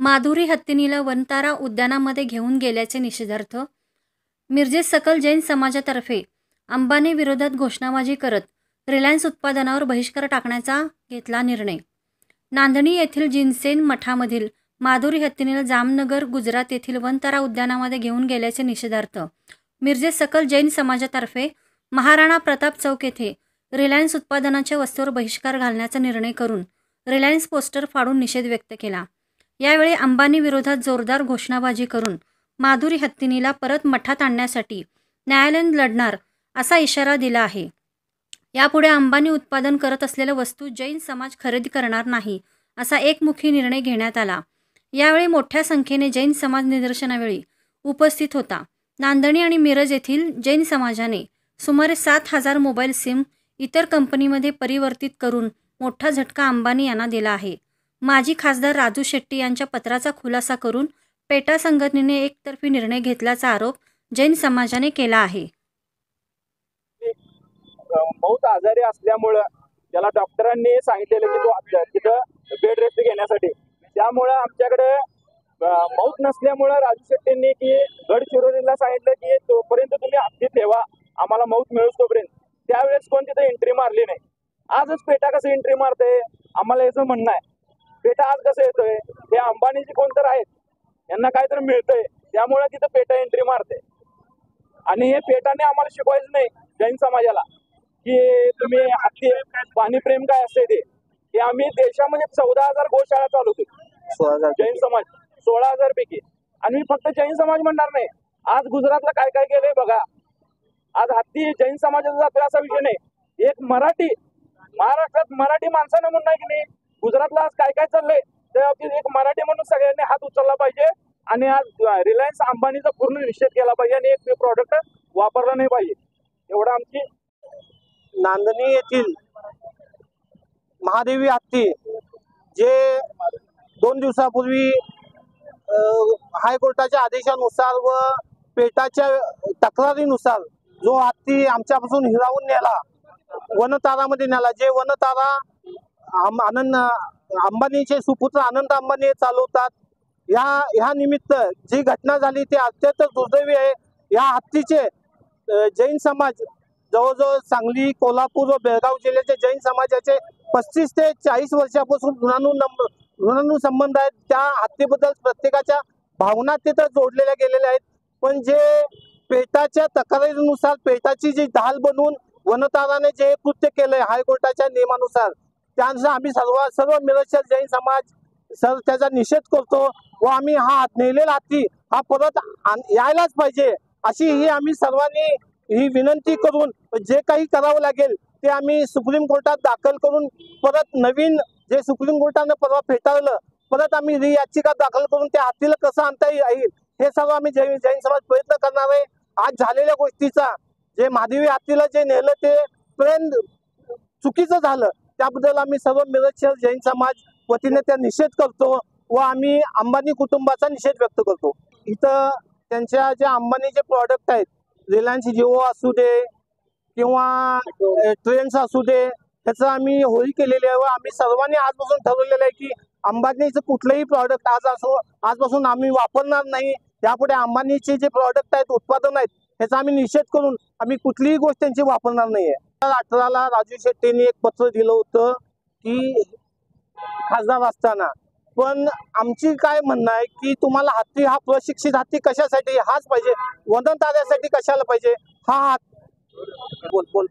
माधुरी हत्तीनीला वनतारा उद्यानामध्ये घेऊन गेल्याचे निषेधार्थ मिरजेत सकल जैन समाजातर्फे अंबानी विरोधात घोषणाबाजी करत रिलायन्स उत्पादनावर बहिष्कार टाकण्याचा घेतला निर्णय। नांदणी येथील जिनसेन मठामधील माधुरी हत्तीनीला जामनगर गुजरात येथील वनतारा उद्यानामध्ये घेऊन गेल्याचे निषेधार्थ मिरजेत सकल जैन समाजातर्फे महाराणा प्रताप चौक येथे रिलायन्स उत्पादनाच्या वस्तूवर बहिष्कार घालण्याचा निर्णय करून रिलायन्स पोस्टर फाडून निषेध व्यक्त केला। यावेळी अंबानी विरोधात जोरदार घोषणाबाजी करून माधुरी हत्तीनीला परत मठात आणण्यासाठी न्यायालयात लढणार असा इशारा दिला आहे। यापुढे अंबानी उत्पादन करत असलेल्या वस्तू जैन समाज खरेदी करणार नाही असा एकमुखी निर्णय घेण्यात आला। यावेळी मोठ्या संख्येने जैन समाज निदर्शनावेळी उपस्थित होता। नांदणी आणि मिरज येथील जैन समाजाने सुमारे 7,000 मोबाईल सिम इतर कंपनीमध्ये परिवर्तित करून मोठा झटका अंबानी यांना दिला आहे। माजी खासदार राजू शेट्टी यांच्या पत्राचा खुलासा करून पेटा संघटनेने एकतर्फी निर्णय घेतल्याचा आरोप जैन समाजाने केला आहे। बहुत आजारी असल्यामुळे त्याला डॉक्टरांनी सांगितलेलं की तो तिथं बेड रेस्ट घेण्यासाठी, त्यामुळे आमच्याकडे मौत नसल्यामुळे राजू शेट्टींनी की गडचिरोलीला सांगितलं की तोपर्यंत तुम्ही हत्ती ठेवा, आम्हाला मौत मिळूस तोपर्यंत। त्यावेळेस कोण तिथे एंट्री मारली नाही। आजच पेटा कसं एंट्री मारते आम्हाला याचं म्हणणं आहे। पेटा आज कसं येतोय, हे अंबानीचे कोणतर आहेत, यांना काहीतरी मिळतंय त्यामुळे तिथं पेटा एंट्री मारते। आणि हे पेटाने आम्हाला शिकवायचं नाही जैन समाजाला की तुम्ही हत्ती पाणी प्रेम काय असते ते आम्ही देशामध्ये 14,000 गोशाळा चालवतो जैन समाज 16,000 पैकी। आणि मी फक्त जैन समाज म्हणणार नाही, आज गुजरातला काय काय केलंय बघा। आज हत्ती जैन समाजाचा जातोय असा विषय नाही। एक मराठी महाराष्ट्रात मराठी माणसानं म्हणणं की नाही, गुजरातला आज काय काय चाललंय त्या एक मराठी म्हणून सगळ्यांनी हात उचलला पाहिजे आणि आज रिलायन्स अंबानीचा पूर्ण निषेध केला पाहिजे आणि एक प्रोडक्ट वापरला नाही पाहिजे, एवढं आमची। नांदणी येथील महादेवी हत्ती जे 2 दिवसापूर्वी हायकोर्टाच्या आदेशानुसार व पेटाच्या तक्रारीनुसार जो हत्ती आमच्यापासून हिरावून नेला, वनतारामध्ये नेला, जे वनतारा अंबानीचे सुपुत्र आनंद अंबानी चालवतात, ह्या निमित्त जी घटना झाली ती अत्यंत दुर्दैवी आहे। या हत्तीचे जैन समाज जवळजवळ सांगली, कोल्हापूर व बेळगाव जिल्ह्याचे जैन समाजाचे 35 ते 40 वर्षापासून ऋणानु संबंध आहेत। त्या हत्तीबद्दल प्रत्येकाच्या भावना तिथं जोडलेल्या गेलेल्या आहेत। पण जे पेटाच्या तक्रारीनुसार पेटाची जी ढाल बनवून वनताराने जे कृत्य केलंय हायकोर्टाच्या नियमानुसार, त्यानुसार आम्ही सर्व मिरजच्या जैन समाज त्याचा निषेध करतो व आम्ही हा नेलेला हत्ती हा परत यायलाच पाहिजे अशी ही आम्ही सर्वांनी ही विनंती करून जे काही करावं लागेल ते आम्ही सुप्रीम कोर्टात दाखल करून परत नवीन जे सुप्रीम कोर्टाने परवा फेटाळलं, परत आम्ही याचिका दाखल करून त्या हत्तीला कसं आणता येईल हे सर्व आम्ही जैन समाज प्रयत्न करणार आहे। आज झालेल्या गोष्टीचा जे महादेवी हत्तीला जे नेलं ते चुकीचं झालं, त्याबद्दल आम्ही सर्व मिरजच्या जैन समाज वतीने त्या निषेध करतो व आम्ही अंबानी कुटुंबाचा निषेध व्यक्त करतो। इथं त्यांच्या जे अंबानीचे प्रॉडक्ट आहेत, रिलायन्स जिओ असू दे किंवा ट्रेन्स असू दे, त्याचं आम्ही होळी केलेली आहे व आम्ही सर्वांनी आजपासून ठरवलेलं आहे की अंबानीचं कुठलंही प्रॉडक्ट आजपासून आम्ही वापरणार नाही। यापुढे अंबानीचे जे प्रॉडक्ट आहेत, उत्पादन आहेत, त्याचा आम्ही निषेध करून आम्ही कुठलीही गोष्ट त्यांची वापरणार नाहीये। 2018ला राजू शेट्टींनी एक पत्र दिलं होतं की खासदार असताना, पण आमची काय म्हणणं आहे की तुम्हाला हत्ती हा प्रशिक्षित हत्ती कशासाठी हाच पाहिजे, वनताऱ्यासाठी कशाला पाहिजे हा बोल